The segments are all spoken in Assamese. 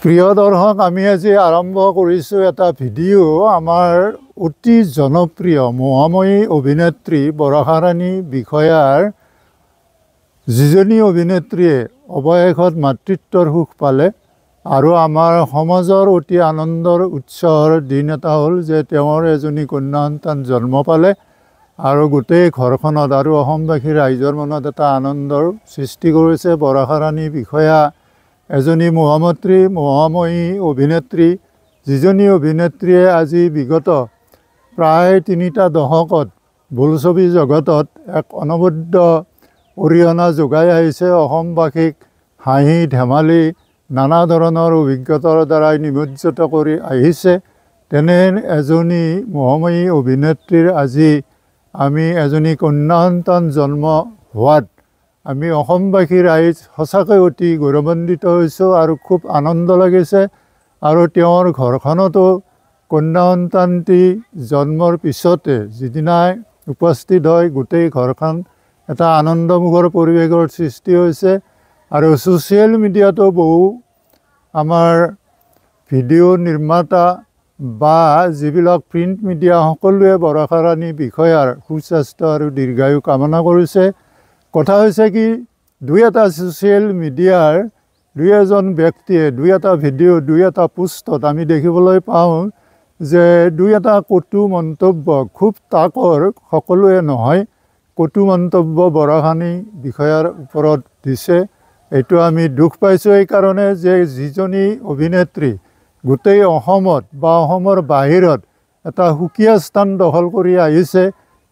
প্ৰিয় দৰ্শক, আমি আজি আৰম্ভ কৰিছোঁ এটা ভিডিঅ' আমাৰ অতি জনপ্ৰিয় মহাময়ী অভিনেত্ৰী বৰষা ৰাণী বিষয়াৰ যিজনী অভিনেত্ৰীয়ে অৱশেষত মাতৃত্বৰ সুখ পালে আৰু আমাৰ সমাজৰ অতি আনন্দৰ উৎসৱৰ দিন এটা হ'ল যে তেওঁৰ এজনী কন্যা সন্তান জন্ম পালে আৰু গোটেই ঘৰখনত আৰু অসমবাসী ৰাইজৰ মনত এটা আনন্দৰ সৃষ্টি কৰিছে। বৰষা ৰাণী বিষয়া এজনী মহাময়ী অভিনেত্ৰী, যিজনী অভিনেত্ৰীয়ে আজি বিগত প্ৰায় ৩টা দশকত বোলছবি জগতত এক অনবদ্য অৰিহণা যোগাই আহিছে। অসমবাসীক হাঁহি ধেমালি নানা ধৰণৰ অভিজ্ঞতাৰ দ্বাৰাই নিমজ্জিত কৰি আহিছে। তেনে এজনী মহাময়ী অভিনেত্ৰীৰ আজি আমি এজনী কন্যা সন্তান জন্ম হোৱাত আমি অসমবাসী ৰাইজ সঁচাকৈ অতি গৌৰৱান্বিত হৈছোঁ আৰু খুব আনন্দ লাগিছে। আৰু তেওঁৰ ঘৰখনতো কন্যা সন্তানটি জন্মৰ পিছতে যিদিনাই উপস্থিত হয় গোটেই ঘৰখন এটা আনন্দমুখৰ পৰিৱেশৰ সৃষ্টি হৈছে। আৰু ছ'চিয়েল মিডিয়াতো বহু আমাৰ ভিডিঅ' নিৰ্মাতা বা যিবিলাক প্ৰিণ্ট মিডিয়া সকলোৱে বৰষা ৰাণী বিষয়াৰ সুস্বাস্থ্য আৰু দীৰ্ঘায়ু কামনা কৰিছে। কথা হৈছে কি, দুই এটা ছ'চিয়েল মিডিয়াৰ দুই এজন ব্যক্তিয়ে দুই এটা ভিডিঅ' দুই এটা পোষ্টত আমি দেখিবলৈ পাওঁ যে দুই এটা কটু মন্তব্য, খুব তাকৰ সকলোৱে নহয়, কটু মন্তব্য বৰষা ৰাণী বিষয়াৰ ওপৰত দিছে। এইটো আমি দুখ পাইছোঁ এইকাৰণে যে যিজনী অভিনেত্ৰী গোটেই অসমত বা অসমৰ বাহিৰত এটা সুকীয়া স্থান দখল কৰি আহিছে,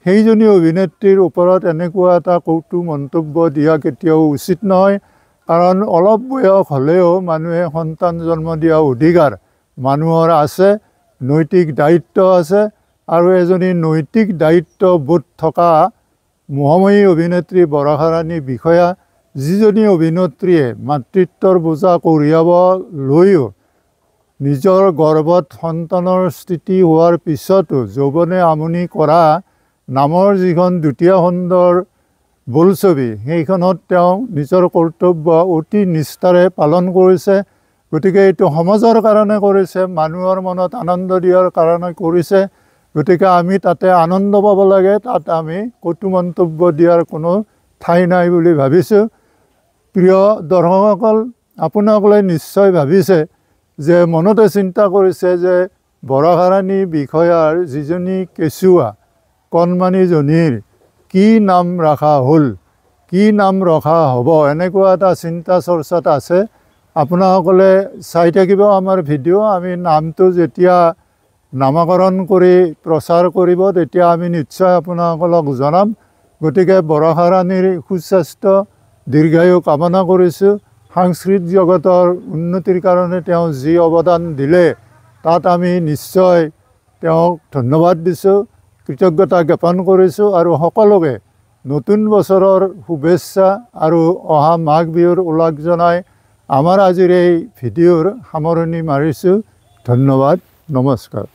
সেইজনী অভিনেত্ৰীৰ ওপৰত এনেকুৱা এটা কটু মন্তব্য দিয়া কেতিয়াও উচিত নহয়। কাৰণ অলপ বয়স হ'লেও মানুহে সন্তান জন্ম দিয়া অধিকাৰ মানুহৰ আছে, নৈতিক দায়িত্ব আছে। আৰু এজনী নৈতিক দায়িত্ববোধ থকা মহাময়ী অভিনেত্ৰী বৰষা ৰাণী বিষয়া, যিজনী অভিনেত্ৰীয়ে মাতৃত্বৰ বোজা কঢ়িয়াব লৈও নিজৰ গৰ্ভত সন্তানৰ স্থিতি হোৱাৰ পিছতো যৌৱনে আমনি কৰা নামৰ যিখন দ্বিতীয় খণ্ডৰ বোলছবি, সেইখনত তেওঁ নিজৰ কৰ্তব্য অতি নিষ্ঠাৰে পালন কৰিছে। গতিকে এইটো সমাজৰ কাৰণে কৰিছে, মানুহৰ মনত আনন্দ দিয়াৰ কাৰণে কৰিছে। গতিকে আমি তাতে আনন্দ পাব লাগে, তাত আমি কটু মন্তব্য দিয়াৰ কোনো ঠাই নাই বুলি ভাবিছোঁ। প্ৰিয় দৰ্শকসকল, আপোনালোকে নিশ্চয় ভাবিছে যে মনতে চিন্তা কৰিছে যে বৰষা ৰাণী বিষয়াৰ যিজনী কেঁচুৱা কণমানিজনীৰ কি নাম ৰখা হ'ল, কি নাম ৰখা হ'ব, এনেকুৱা এটা চিন্তা চৰ্চাত আছে। আপোনালোকে চাই থাকিব আমাৰ ভিডিঅ'। আমি নামটো যেতিয়া নামকৰণ কৰি প্ৰচাৰ কৰিব তেতিয়া আমি নিশ্চয় আপোনালোকক জনাম। গতিকে বৰষা ৰাণীৰ সুস্বাস্থ্য দীৰ্ঘায়ু কামনা কৰিছোঁ। সাংস্কৃতিক জগতৰ উন্নতিৰ কাৰণে তেওঁ যি অৱদান দিলে তাত আমি নিশ্চয় তেওঁক ধন্যবাদ দিছোঁ, কৃতজ্ঞতা জ্ঞাপন কৰিছোঁ। আৰু সকলোকে নতুন বছৰৰ শুভেচ্ছা আৰু অহা মাঘ বিহুৰ ওলগ জনাই আমাৰ আজিৰ এই ভিডিঅ'ৰ সামৰণি মাৰিছোঁ। ধন্যবাদ, নমস্কাৰ।